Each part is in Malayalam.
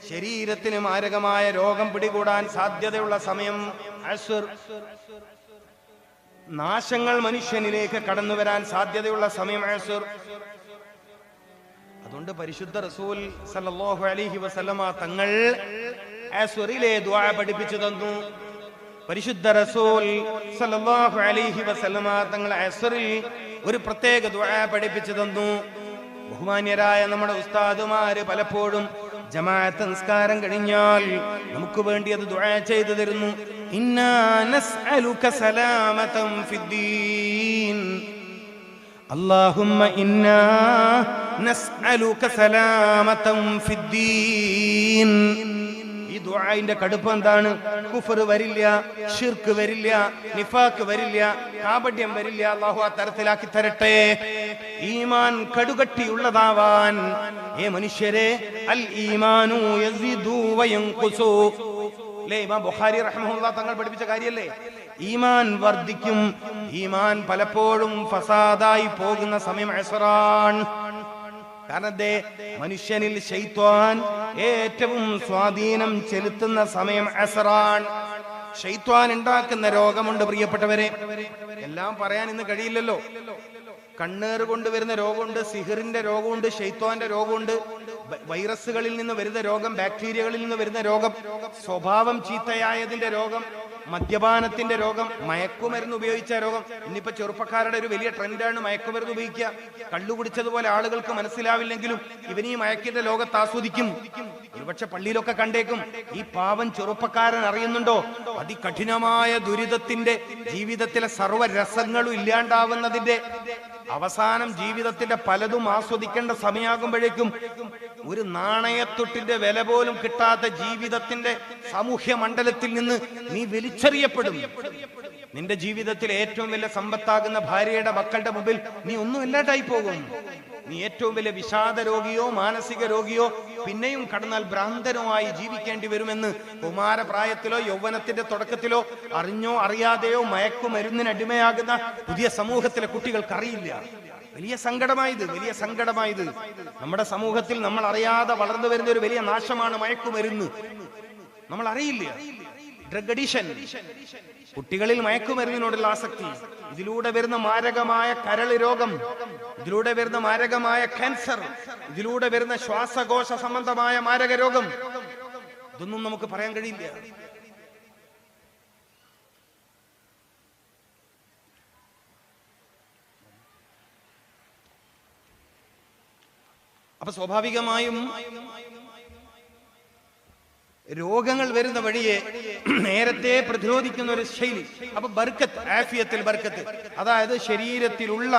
ശരീരത്തിന് മാരകമായ രോഗം പിടികൂടാൻ സാധ്യതയുള്ള സമയം അസ്ർ. നാശങ്ങൾ മനുഷ്യനിലേക്ക് കടന്നു വരാൻ സാധ്യതയുള്ള സമയം അസ്ർ. അതുകൊണ്ട് പരിശുദ്ധ റസൂൽ സല്ലല്ലാഹു അലൈഹി വസല്ലമ തങ്ങൾ അസ്റിലെ ദുആ പഠിപ്പിച്ചു തന്നു. പരിശുദ്ധ റസൂൽ സല്ലല്ലാഹു അലൈഹി വസല്ലമ തങ്ങൾ അസ്റിൽ ഒരു പ്രത്യേക ദുആ പഠിപ്പിച്ചു തന്നു. ബഹുമാന്യരായ നമ്മുടെ ഉസ്താദുമാര് പലപ്പോഴും ജമാഅത്ത് നിസ്കാരം കഴിഞ്ഞാൽ നമുക്ക് വേണ്ടി അത് ദുആ ചെയ്തു തരുന്നു. ഇന്നാ നസ്അലുക സലാമതൻ ഫിദ്ദീൻ, അല്ലാഹുമ്മ ഇന്നാ നസ്അലുക സലാമതൻ ഫിദ്ദീൻ. ഈ ദുആഇന്റെ കടുപ്പം എന്താണ്? കുഫർ വരില്ല, ഷിർക്ക് വരില്ല, നിഫാഖ് വരില്ല, കാപട്യം വരില്ല. അല്ലാഹു ആ തരത്തിലാക്കി തരട്ടെ. ഈമാൻ കടുകട്ടിയുള്ളതാവാൻ. മനുഷ്യരെ, അൽ ഈമാനു യസിദു വയൻഖുസു. ഇമാം ബുഖാരി റഹ്മഹുല്ലാഹ് തങ്ങൾ പഠിപ്പിച്ച കാര്യല്ലേ? ഈമാൻ വർദ്ധിക്കും. ഈമാൻ പലപ്പോഴും ഫസാദായി പോകുന്ന സമയം അസ്റാണ്. കാരണം മനുഷ്യനിൽ ശൈത്വാൻ ഏറ്റവും സ്വാധീനം ചെലുത്തുന്ന സമയം അസ്റാണ്. ശൈത്വാൻ ഉണ്ടാക്കുന്ന രോഗമുണ്ട് പ്രിയപ്പെട്ടവരെ. എല്ലാം പറയാൻ ഇന്ന് കഴിയില്ലല്ലോ. കണ്ണേറ് കൊണ്ടുവരുന്ന രോഗമുണ്ട്, സിഹിറിന്റെ രോഗമുണ്ട്, ശൈത്വാന്റെ രോഗമുണ്ട്, വൈറസുകളിൽ നിന്ന് വരുന്ന രോഗം, ബാക്ടീരിയകളിൽ നിന്ന് വരുന്ന രോഗം, സ്വഭാവം ചീത്തയായതിന്റെ രോഗം, മദ്യപാനത്തിന്റെ രോഗം, മയക്കുമരുന്ന് ഉപയോഗിച്ച രോഗം. ഇന്നിപ്പോ ചെറുപ്പക്കാരുടെ ഒരു വലിയ ട്രെൻഡാണ് മയക്കുമരുന്ന് ഉപയോഗിക്കുക. കള്ളു കുടിച്ചതുപോലെ ആളുകൾക്ക് മനസ്സിലാവില്ലെങ്കിലും ഇവനീ മയക്കിന്റെ ലോകത്ത് ആസ്വദിക്കും. ഒരുപക്ഷെ പള്ളിയിലൊക്കെ കണ്ടേക്കും. ഈ പാവം ചെറുപ്പക്കാരൻ അറിയുന്നുണ്ടോ അതികഠിനമായ ദുരിതത്തിന്റെ, ജീവിതത്തിലെ സർവ്വരസങ്ങളും ഇല്ലാണ്ടാവുന്നതിന്റെ അവസാനം ജീവിതത്തിന്റെ പലതും ആസ്വദിക്കേണ്ട സമയമാകുമ്പോഴേക്കും ഒരു നാണയത്തൊട്ടിന്റെ വില പോലും കിട്ടാത്ത ജീവിതത്തിന്റെ സാമൂഹ്യ മണ്ഡലത്തിൽ നിന്ന് നീ വലിച്ചെറിയപ്പെടും. നിന്റെ ജീവിതത്തിൽ ഏറ്റവും വലിയ സമ്പത്താകുന്ന ഭാര്യയുടെ മക്കളുടെ മുമ്പിൽ നീ ഒന്നുമില്ലാണ്ടായി പോകും. നീ ഏറ്റവും വലിയ വിഷാദ രോഗിയോ മാനസിക രോഗിയോ പിന്നെയും കടന്നാൽ ഭ്രാന്തനോ ആയി ജീവിക്കേണ്ടി വരുമെന്ന് കുമാരപ്രായത്തിലോ യൗവനത്തിന്റെ തുടക്കത്തിലോ അറിഞ്ഞോ അറിയാതെയോ മയക്കുമരുന്നിന് അടിമയാകുന്ന പുതിയ സമൂഹത്തിലെ കുട്ടികൾക്ക് അറിയില്ല. വലിയ സങ്കടമായത്, വലിയ സങ്കടമായത്. നമ്മുടെ സമൂഹത്തിൽ നമ്മൾ അറിയാതെ വളർന്നു വരുന്ന ഒരു വലിയ നാശമാണ് മയക്കുമരുന്ന്. നമ്മൾ അറിയില്ല. ഡ്രഗ് അഡിഷൻ, കുട്ടികളിൽ മയക്കുമരുന്നിനോടുള്ള ആസക്തി, ഇതിലൂടെ വരുന്ന മാരകമായ കരൾ രോഗം, ഇതിലൂടെ വരുന്ന മാരകമായ ക്യാൻസർ, ഇതിലൂടെ വരുന്ന ശ്വാസകോശ സംബന്ധമായ മാരക രോഗം, ഇതൊന്നും നമുക്ക് പറയാൻ കഴിയില്ല. അപ്പൊ സ്വാഭാവികമായും രോഗങ്ങൾ വരുന്ന വഴിയെ നേരത്തെ പ്രതിരോധിക്കുന്ന ഒരു ശൈലി. അപ്പൊ ബർക്കത്ത്, ആഫിയത്തിൽ ബർക്കത്ത്, അതായത് ശരീരത്തിലുള്ള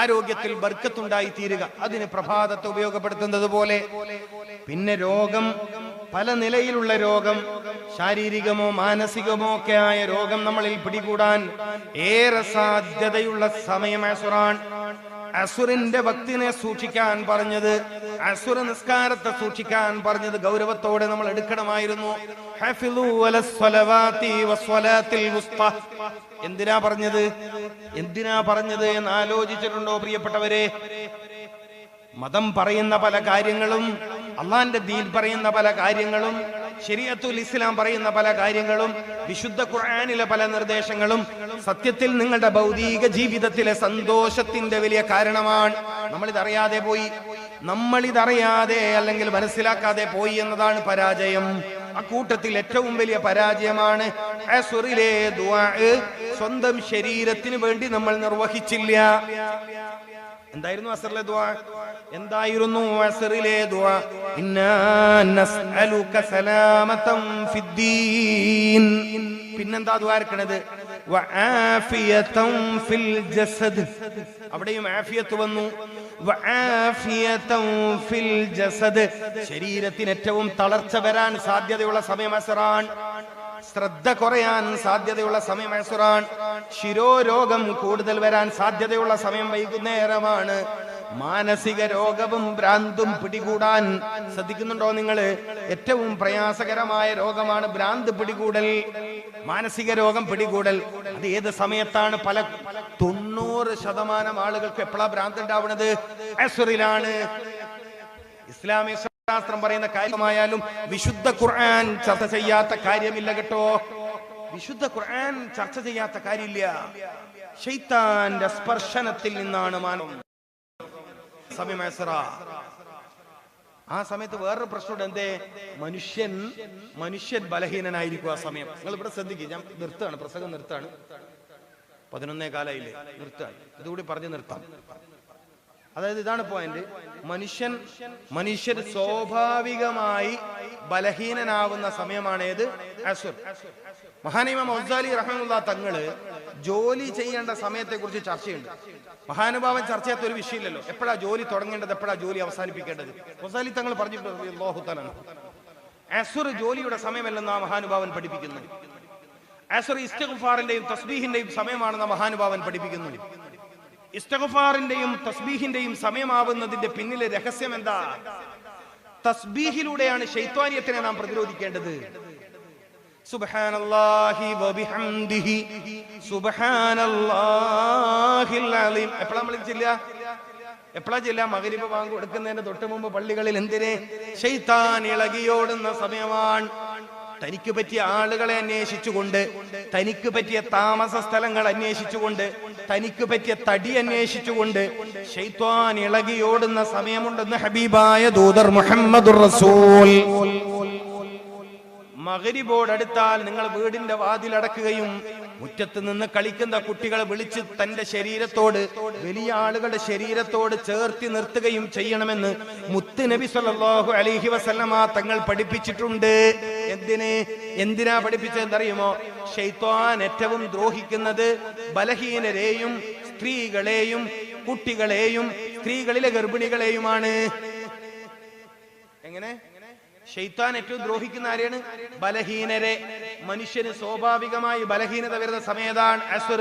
ആരോഗ്യത്തിൽ ബർക്കത്തുണ്ടായി തീരുക, അതിന് പ്രഭാതത്തെ ഉപയോഗപ്പെടുത്തുന്നത് പോലെ. പിന്നെ രോഗം, പല നിലയിലുള്ള രോഗം, ശാരീരികമോ മാനസികമോ ഒക്കെ ആയ രോഗം നമ്മളിൽ പിടികൂടാൻ ഏറെ സാധ്യതയുള്ള സമയം അസുറാൻ. അസുറിന്റെ ഭക്തിനെ സൂക്ഷിക്കാൻ പറഞ്ഞത്, അസുര നിസ്കാരത്തെ സൂക്ഷിക്കാൻ പറഞ്ഞത് ഗൗരവത്തോടെ നമ്മൾ എടുക്കണമായിരുന്നു. എന്തിനാ പറഞ്ഞത്, എന്തിനാ പറഞ്ഞത് എന്ന് ആലോചിച്ചിട്ടുണ്ടോ പ്രിയപ്പെട്ടവരെ? മതം പറയുന്ന പല കാര്യങ്ങളും, അള്ളാന്റെ ദീൻ പറയുന്ന പല കാര്യങ്ങളും, ശരീഅത്തുൽ ഇസ്ലാം പറയുന്ന പല കാര്യങ്ങളും, വിശുദ്ധ ഖുർആനിലെ പല നിർദ്ദേശങ്ങളും സത്യത്തിൽ നിങ്ങളുടെ ഭൗതിക ജീവിതത്തിലെ സന്തോഷത്തിന്റെ വലിയ കാരണമാണ്. നമ്മളിതറിയാതെ പോയി, നമ്മളിതറിയാതെ അല്ലെങ്കിൽ മനസ്സിലാക്കാതെ പോയി എന്നതാണ് പരാജയം. അക്കൂട്ടത്തിൽ ഏറ്റവും വലിയ പരാജയമാണ് അസ്റിലെ ദുആ. സ്വന്തം ശരീരത്തിന് വേണ്ടി നമ്മൾ നിർവഹിച്ചില്ല. എന്തായിരുന്നു അസ്റിലെ ദുആ? എന്തായിരുന്നു അസ്റിലെ ദുആ? ഇന്നാ നസ്അലുക സലാമതൻ ഫിദ്ദീൻ. പിന്നെന്താ ദുആ ഇരിക്കണത്? വആഫിയതൻ ഫിൽ ജസദ്. അവിടെയും ആഫിയത്ത് വന്നു. വആഫിയതൻ ഫിൽ ജസദ്. ശരീരത്തിന് ഏറ്റവും തളർച്ച വരാൻ സാധ്യതയുള്ള സമയം അസ്റാൻ. ശ്രദ്ധ കുറയാൻ സാധ്യതയുള്ള സമയം അസ്റാൻ. ശിരോരോഗം കൂടുതൽ വരാൻ സാധ്യതയുള്ള സമയം വൈകുന്നേരമാണ്. മാനസിക രോഗവും ഭ്രാന്തും പിടികൂടാൻ ശ്രദ്ധിക്കുന്നുണ്ടോ നിങ്ങൾ? ഏറ്റവും പ്രയാസകരമായ രോഗമാണ് ഭ്രാന്ത് പിടികൂടൽ, മാനസിക രോഗം പിടികൂടൽ. അത് ഏത് സമയത്താണ്? 90% ആളുകൾക്ക് എപ്പോഴാ ഭ്രാന്ത് ഉണ്ടാവുന്നത്? അസ്റിലാണ്. ഇസ്ലാമിക മനഃശാസ്ത്രം പറയുന്ന കാര്യമായാലും വിശുദ്ധ ഖുർആൻ ചർച്ച ചെയ്യാത്ത കാര്യമില്ല കേട്ടോ. വിശുദ്ധ ഖുർആൻ ചർച്ച ചെയ്യാത്ത കാര്യമില്ല. ശൈത്താന്റെ സ്പർശനത്തിൽ നിന്നാണ് മാനവം സമയം അസ്റ. ആ സമയത്ത് വേറൊരു പ്രശ്നമുണ്ട്. എന്തേ? മനുഷ്യൻ ബലഹീനനായിരിക്കും ആ സമയം. നിങ്ങൾ ഇവിടെ ശ്രദ്ധിക്കുക. ഞാൻ നിർത്താണ്, പ്രസംഗം നിർത്താണ്. 11:15 നിർത്താണ്. ഇതുകൂടി പറഞ്ഞ് നിർത്താം. അതായത് ഇതാണ് പോയിന്റ്. മനുഷ്യർ സ്വാഭാവികമായി ബലഹീനനാവുന്ന സമയമാണ് ഏത്? അസ്ർ. മഹാനിമാം ഗസാലി റഹിമഹുല്ലാഹ് തങ്ങള് ജോലി ചെയ്യേണ്ട സമയത്തെ കുറിച്ച് ചർച്ചയുണ്ട്. മഹാനുഭാവൻ ചർച്ച ചെയ്യാത്ത ഒരു വിഷയമില്ലല്ലോ. എപ്പോഴാ ജോലി തുടങ്ങേണ്ടത്, എപ്പോഴാ ജോലി അവസാനിപ്പിക്കേണ്ടത്? ഗസാലി തങ്ങൾ പറഞ്ഞിട്ടുണ്ട് അല്ലാഹു തആല. അസ്ർ ജോലിയുടെ സമയമല്ലെന്ന് ആ മഹാനുഭാവൻ പഠിപ്പിക്കുന്നു. അസ്ർ ഇസ്തിഗ്ഫാറിന്റെയും തസ്ബീഹിന്റെയും സമയമാണെന്ന് മഹാനുഭാവൻ പഠിപ്പിക്കുന്നു. ഇസ്തിഗ്ഫാറിന്റെയും തസ്ബീഹിന്റെയും സമയമാവുന്നതിന്റെ പിന്നിലെ രഹസ്യം എന്താ? തസ്ബീഹിലൂടെയാണ് ശൈത്വാനിയത്തിനെ നാം പ്രതിരോധിക്കേണ്ടത്. സുബ്ഹാനല്ലാഹി വബിഹംദിഹി സുബ്ഹാനല്ലാഹിൽ അലീം. എപ്പോഴാ നമ്മൾ ചെല്ലുക? മഗ്രിബ് ബാങ്ക് കൊടുക്കുന്നതിന് തൊട്ട് മുമ്പ് പള്ളികളിൽ. എന്തിനെ? ശൈത്താൻ ഇളകിയോടുന്ന സമയമാണ്. തനിക്ക് പറ്റിയ ആളുകളെ അന്വേഷിച്ചുകൊണ്ട്, തനിക്ക് പറ്റിയ താമസ സ്ഥലങ്ങൾ അന്വേഷിച്ചുകൊണ്ട്, തനിക്ക് പറ്റിയ തടി അന്വേഷിച്ചുകൊണ്ട് ശൈത്വാൻ ഇളകിയോടുന്ന സമയമുണ്ടെന്ന് ഹബീബായ ദൂതർ മുഹമ്മദുർ റസൂൽ. മഗ്രിബോടടുത്താൽ നിങ്ങൾ വീടിന്റെ വാതിലടക്കുകയും മുറ്റത്ത് നിന്ന് കളിക്കുന്ന കുട്ടികളെ വിളിച്ച് തന്റെ ശരീരത്തോട്, വലിയ ആളുകളുടെ ശരീരത്തോട് ചേർത്തി നിർത്തുകയും ചെയ്യണമെന്ന് മുത്ത് നബി സല്ലല്ലാഹു അലൈഹി വസല്ലമ തങ്ങൾ പഠിപ്പിച്ചിട്ടുണ്ട്. എന്തിനാ പഠിപ്പിച്ചതെന്നറിയുമോ? ശൈത്വാൻ ഏറ്റവും ദ്രോഹിക്കുന്നത് ബലഹീനരെയും സ്ത്രീകളെയും കുട്ടികളെയും സ്ത്രീകളിലെ ഗർഭിണികളെയുമാണ്. എങ്ങനെ? ശൈത്താൻ ഏറ്റവും ദ്രോഹിക്കുന്ന ആരെയാണ്? ബലഹീനരെ. മനുഷ്യന് സ്വാഭാവികമായി ബലഹീനത വരുന്ന സമയത്താണ് അസ്ർ.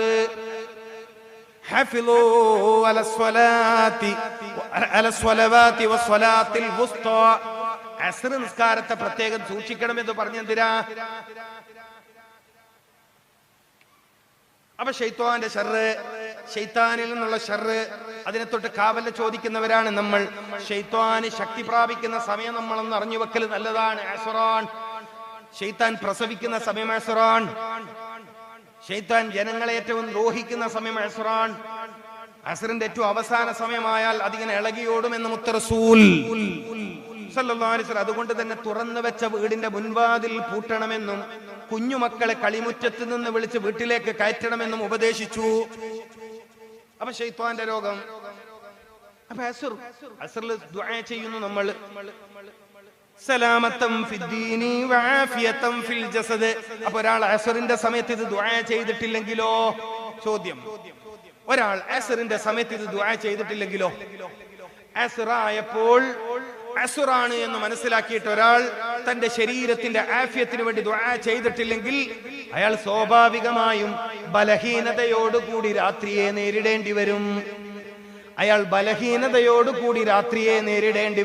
ഹഫിളൂ അലസ്വലാത്തി വസ്സലാത്തിൽ വുസ്താ. അസ്ർ നിസ്കാരത്തെ പ്രത്യേകം സൂക്ഷിക്കണമെന്ന് പറഞ്ഞെന്തിനാ? അപ്പൊ ശൈത്വാന്റെ ഷർറ്, ശൈത്താനിൽ നിന്നുള്ള ഷർറ്, അതിനെ തൊട്ട് കാവല് ചോദിക്കുന്നവരാണ് നമ്മൾ. ശൈത്വാന് ശക്തി പ്രാപിക്കുന്ന സമയം നമ്മളൊന്ന് അറിഞ്ഞു വെക്കൽ നല്ലതാണ്. അസ്റാൻ. ശൈത്താൻ പ്രസവിക്കുന്ന സമയം അസ്റാൻ. ശൈത്താൻ ജനങ്ങളെ ഏറ്റവും ദ്രോഹിക്കുന്ന സമയം അസ്റാൻ. അസ്റിന്റെ ഏറ്റവും അവസാന സമയമായാൽ അതിങ്ങനെ ഇളകിയോടുമെന്ന് മുത്ത് റസൂൽ സല്ലല്ലാഹു അലൈഹി വസല്ലം. അതുകൊണ്ട് തന്നെ തുറന്നു വെച്ച വീടിന്റെ മുൻവാതിൽ പൂട്ടണമെന്നും കുഞ്ഞുമക്കളെ കളിമുറ്റത്ത് നിന്ന് വിളിച്ച് വീട്ടിലേക്ക് കയറ്റണമെന്നും ഉപദേശിച്ചു. അപ്പൊ ശൈത്വാന്റെ രോഗം. അപ്പൊ അസ്റിൽ ദുആ ചെയ്യുന്നു നമ്മൾ. സലാമത്തം ഫിദ്ദീനി വആഫിയതം ഫിൽ ജസദ്. അപ്പൊ ഒരാൾ അസ്റിന്റെ സമയത്ത് ഇത് ദുആ ചെയ്തിട്ടില്ലെങ്കിലോ? ചോദ്യം. ഒരാൾ അസ്റിന്റെ സമയത്ത് ഇത് ദുആ ചെയ്തിട്ടില്ലെങ്കിലോ? അസ്റായപ്പോൾ അസുറാണ് എന്ന് മനസ്സിലാക്കിയിട്ട് ഒരാൾ തന്റെ ശരീരത്തിന്റെ ആഫിയത്തിന് വേണ്ടി ദുആ ചെയ്തിട്ടില്ലെങ്കിൽ അയാൾ സ്വാഭാവികമായും ബലഹീനതയോടുകൂടി രാത്രിയെ നേരിടേണ്ടി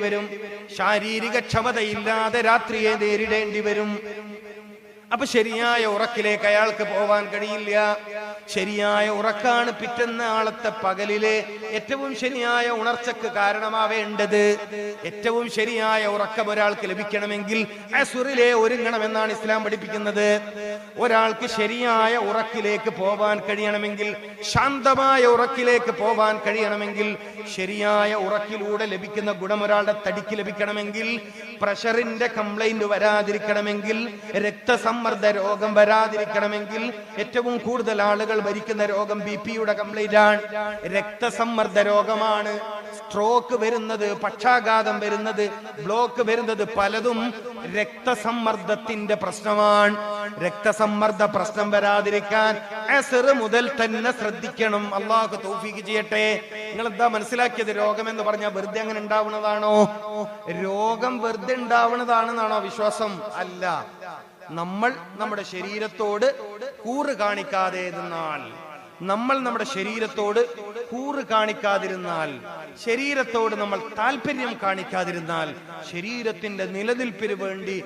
വരും. ശാരീരിക ക്ഷമതയില്ലാതെ രാത്രിയെ നേരിടേണ്ടി വരും. അപ്പൊ ശരിയായ ഉറക്കിലേക്ക് അയാൾക്ക് പോവാൻ കഴിയില്ല. ശരിയായ ഉറക്കാണ് പിറ്റന്നാളത്തെ പകലിലെ ഏറ്റവും ശരിയായ ഉണർച്ചക്ക് കാരണമാവേണ്ടത്. ഏറ്റവും ശരിയായ ഉറക്കം ഒരാൾക്ക് ലഭിക്കണമെങ്കിൽ അസ്റിലെ ഒരുങ്ങണമെന്നാണ് ഇസ്ലാം പഠിപ്പിക്കുന്നത്. ഒരാൾക്ക് ശരിയായ ഉറക്കിലേക്ക് പോവാൻ കഴിയണമെങ്കിൽ, ശാന്തമായ ഉറക്കിലേക്ക് പോവാൻ കഴിയണമെങ്കിൽ, ശരിയായ ഉറക്കിലൂടെ ലഭിക്കുന്ന ഗുണം ഒരാളുടെ തടിക്ക് ലഭിക്കണമെങ്കിൽ, പ്രഷറിന്റെ കംപ്ലൈന്റ് വരാതിരിക്കണമെങ്കിൽ, രക്തസമ്മർദ്ദ രോഗം വരാതിരിക്കണമെങ്കിൽ, ഏറ്റവും കൂടുതൽ ആളുകൾ ഭരിക്കുന്ന രോഗം ബിപിയുടെ കംപ്ലൈന്റ് ആണ്, രക്തസമ്മർദ്ദ രോഗമാണ്. സ്ട്രോക്ക് വരുന്നത്, പക്ഷാഘാതം വരുന്നത്, ബ്ലോക്ക് വരുന്നത് പലതും രക്തസമ്മർദ്ദത്തിന്റെ പ്രശ്നമാണ്. രക്തസമ്മർദ്ദ പ്രശ്നം വരാതിരിക്കാൻ അസ്ർ മുതൽ തന്നെ ശ്രദ്ധിക്കണം. അള്ളാഹു തൗഫീഖ് ചെയ്യട്ടെ. നിങ്ങൾ എന്താ മനസ്സിലാക്കിയത്? രോഗം എന്ന് പറഞ്ഞാൽ വെറുതെ അങ്ങനെ ഉണ്ടാവുന്നതാണോ? രോഗം വെറുതെ ഉണ്ടാവുന്നതാണെന്നാണോ വിശ്വാസം? അല്ല. നമ്മൾ നമ്മുടെ ശരീരത്തോട് കൂറ് കാണിക്കാതിരുന്നാൽ, ശരീരത്തോട് നമ്മൾ താല്പര്യം കാണിക്കാതിരുന്നാൽ, ശരീരത്തിന്റെ നിലനിൽപ്പിന് വേണ്ടി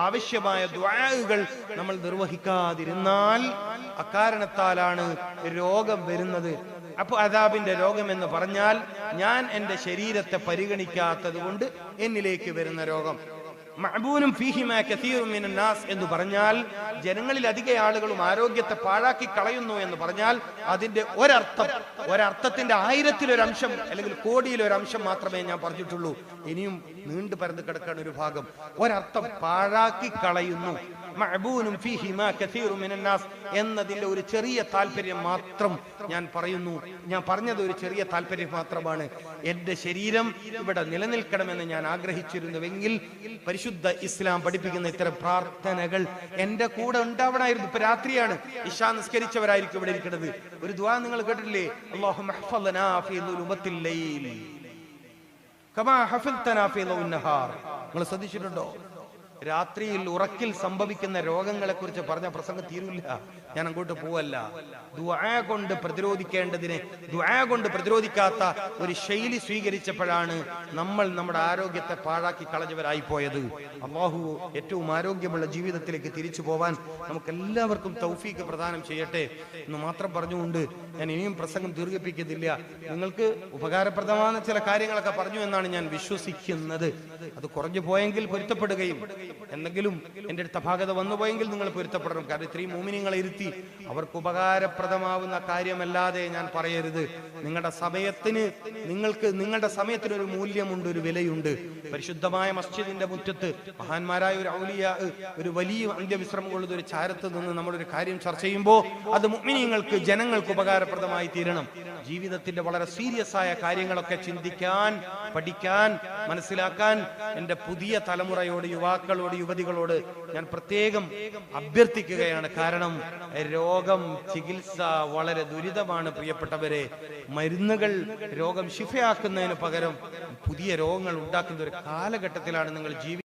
ആവശ്യമായ ദുആകൾ നമ്മൾ നിർവഹിക്കാതിരുന്നാൽ, അക്കാരണത്താലാണ് രോഗം വരുന്നത്. അപ്പൊ അദാബിന്റെ രോഗം എന്ന് പറഞ്ഞാൽ ഞാൻ എന്റെ ശരീരത്തെ പരിഗണിക്കാത്തത് കൊണ്ട് എന്നിലേക്ക് വരുന്ന രോഗം. മഅബൂനും ഫീഹിമാ കസീറുൻ മിനൻ നാസ് എന്ന് പറഞ്ഞാൽ ജനങ്ങളിൽ അധിക ആളുകളും ആരോഗ്യത്തെ പാഴാക്കി കളയുന്നു എന്ന് പറഞ്ഞാൽ അതിന്റെ ഒരർത്ഥത്തിന്റെ 1000-ലൊരംശം അല്ലെങ്കിൽ കോടിയിലൊരംശം മാത്രമേ ഞാൻ പറഞ്ഞിട്ടുള്ളൂ. ഇനിയും നീണ്ടു പരന്ന് കിടക്കാണ് ഒരു ഭാഗം. ഒരർത്ഥം പാഴാക്കി കളയുന്നു. മഅബൂനും ഫീഹിമാ കസീറുൻ മിനൻ നാസ് എന്നതിന്റെ ഒരു ചെറിയ താല്പര്യം മാത്രം ഞാൻ പറയുന്നു. ഞാൻ പറഞ്ഞത് ഒരു ചെറിയ താല്പര്യം മാത്രമാണ്. എന്റെ ശരീരം ഇവിടെ നിലനിൽക്കണമെന്ന് ഞാൻ ആഗ്രഹിച്ചിരുന്നുവെങ്കിൽ പരിശുദ്ധ ഇസ്ലാം പഠിപ്പിക്കുന്ന ഇത്തരം പ്രാർത്ഥനകൾ എന്റെ കൂടെ ഉണ്ടാവണമായിരുന്നു. ഇപ്പൊ രാത്രിയാണ്, ഇശാ നിസ്കരിച്ചവരായിരിക്കും ഇവിടെ ഇരിക്കുന്നത്. ഒരു ദുആ നിങ്ങൾ കേട്ടിട്ടില്ലേ? അല്ലാഹുമ്മ ഹഫ്ളനാ ഫീ ദുലുമത്തിൽ ലൈൽ കമാ ഹഫൽതനാ ഫീ ദൗൻ നഹാർ. നിങ്ങൾ ശ്രദ്ധിച്ചിട്ടുണ്ടോ? രാത്രിയിൽ ഉറക്കിൽ സംഭവിക്കുന്ന രോഗങ്ങളെ കുറിച്ച് പറഞ്ഞ പ്രസംഗം തീരില്ല. ഞാൻ അങ്ങോട്ട് പോവല്ല. ദുആ കൊണ്ട് പ്രതിരോധിക്കേണ്ടതിനെ ദുആ കൊണ്ട് പ്രതിരോധിക്കാത്ത ഒരു ശൈലി സ്വീകരിച്ചപ്പോഴാണ് നമ്മൾ നമ്മുടെ ആരോഗ്യത്തെ പാഴാക്കി കളഞ്ഞവരായി പോയത്. അല്ലാഹു ഏറ്റവും ആരോഗ്യമുള്ള ജീവിതത്തിലേക്ക് തിരിച്ചു പോവാൻ നമുക്ക് എല്ലാവർക്കും തൗഫീഖ് പ്രദാനം ചെയ്യട്ടെ എന്ന് മാത്രം പറഞ്ഞുകൊണ്ട് ഞാൻ ഇനിയും പ്രസംഗം ദീർഘിപ്പിക്കുന്നില്ല. നിങ്ങൾക്ക് ഉപകാരപ്രദമായ ചില കാര്യങ്ങളൊക്കെ പറഞ്ഞു എന്നാണ് ഞാൻ വിശ്വസിക്കുന്നത്. അത് കുറഞ്ഞു പോയെങ്കിൽ പൊരുത്തപ്പെടുകയും എന്തെങ്കിലും എന്റെ അടുത്ത ഭാഗത വന്നുപോയെങ്കിൽ നിങ്ങൾ പൊരുത്തപ്പെടണം. കാരണം ഇത്രയും മോമിനിങ്ങളെ ഇരുത്തി അവർക്ക് ഉപകാരപ്രദമാവുന്ന കാര്യമല്ലാതെ ഞാൻ പറയരുത്. നിങ്ങളുടെ സമയത്തിന് ഒരു മൂല്യമുണ്ട്, ഒരു വിലയുണ്ട്. പരിശുദ്ധമായ മസ്ജിദിന്റെ മുറ്റത്ത് മഹാന്മാരായ ഒരു ഔലിയാ ഒരു വലിയ അന്ത്യവിശ്രമം കൊള്ളുന്ന ഒരു ചാരത്ത് നിന്ന് നമ്മളൊരു കാര്യം ചർച്ച ചെയ്യുമ്പോൾ അത് മുഅ്മിനീങ്ങൾക്ക് ജനങ്ങൾക്ക് ഉപകാരപ്രദമായി തീരണം. ജീവിതത്തിന്റെ വളരെ സീരിയസ് ആയ കാര്യങ്ങളൊക്കെ ചിന്തിക്കാൻ, പഠിക്കാൻ, മനസ്സിലാക്കാൻ എന്റെ പുതിയ തലമുറയോട്, യുവാക്കളോട്, യുവതികളോട് ഞാൻ പ്രത്യേകം അഭ്യർത്ഥിക്കുകയാണ്. കാരണം രോഗം ചികിത്സ വളരെ ദുരിതമാണ് പ്രിയപ്പെട്ടവരെ. മരുന്നുകൾ രോഗം ശിഫയാക്കുന്നതിന് പകരം പുതിയ രോഗങ്ങൾ ഉണ്ടാക്കുന്ന ഒരു കാലഘട്ടത്തിലാണ് നിങ്ങൾ ജീവിക്കുന്നത്.